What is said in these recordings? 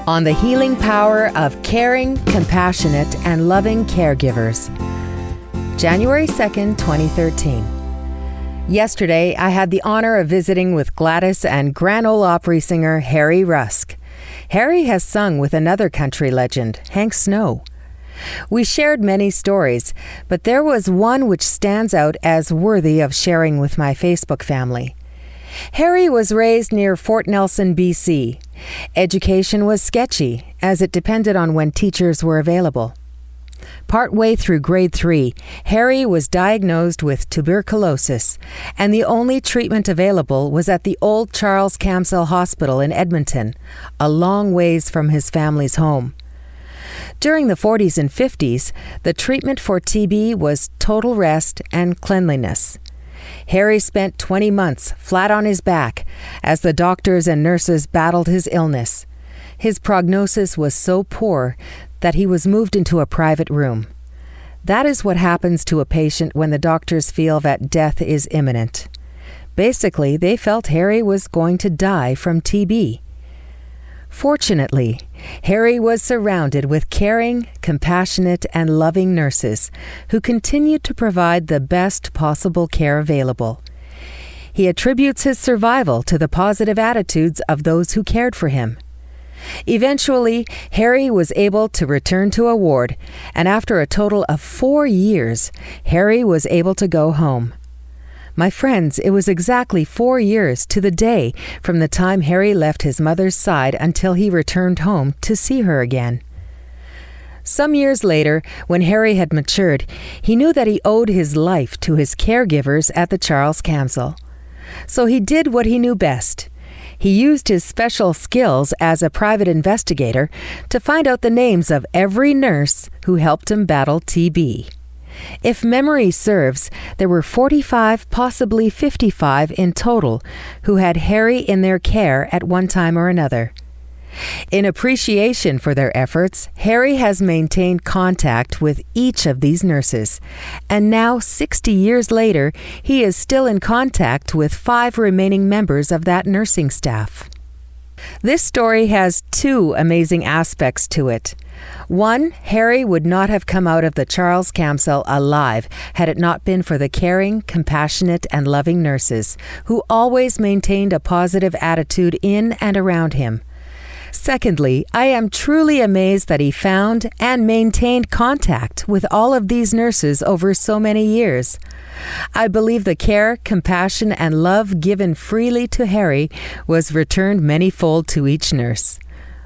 on the healing power of caring, compassionate, and loving caregivers. January 2nd, 2013. Yesterday, I had the honor of visiting with Gladys and Grand Ole Opry singer Harry Rusk. Harry has sung with another country legend, Hank Snow. We shared many stories, but there was one which stands out as worthy of sharing with my Facebook family. Harry was raised near Fort Nelson, BC. Education was sketchy, as it depended on when teachers were available. Partway through grade 3, Harry was diagnosed with tuberculosis, and the only treatment available was at the old Charles Camsell Hospital in Edmonton, a long ways from his family's home. During the 40s and 50s, the treatment for TB was total rest and cleanliness. Harry spent 20 months flat on his back as the doctors and nurses battled his illness. His prognosis was so poor that he was moved into a private room. That is what happens to a patient when the doctors feel that death is imminent. Basically, they felt Harry was going to die from TB. Fortunately, Harry was surrounded with caring, compassionate, and loving nurses who continued to provide the best possible care available. He attributes his survival to the positive attitudes of those who cared for him. Eventually, Harry was able to return to a ward, and after a total of 4 years, Harry was able to go home. My friends, it was exactly 4 years to the day from the time Harry left his mother's side until he returned home to see her again. Some years later, when Harry had matured, he knew that he owed his life to his caregivers at the Charles Camsell. So he did what he knew best. He used his special skills as a private investigator to find out the names of every nurse who helped him battle TB. If memory serves, there were 45, possibly 55 in total, who had Harry in their care at one time or another. In appreciation for their efforts, Harry has maintained contact with each of these nurses, and now 60 years later, he is still in contact with 5 remaining members of that nursing staff. This story has 2 amazing aspects to it. One, Harry would not have come out of the Charles Camsell alive had it not been for the caring, compassionate, and loving nurses who always maintained a positive attitude in and around him. Secondly, I am truly amazed that he found and maintained contact with all of these nurses over so many years. I believe the care, compassion, and love given freely to Harry was returned manyfold to each nurse.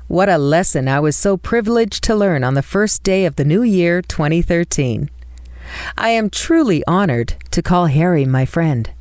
What a lesson I was so privileged to learn on the first day of the new year, 2013. I am truly honored to call Harry my friend.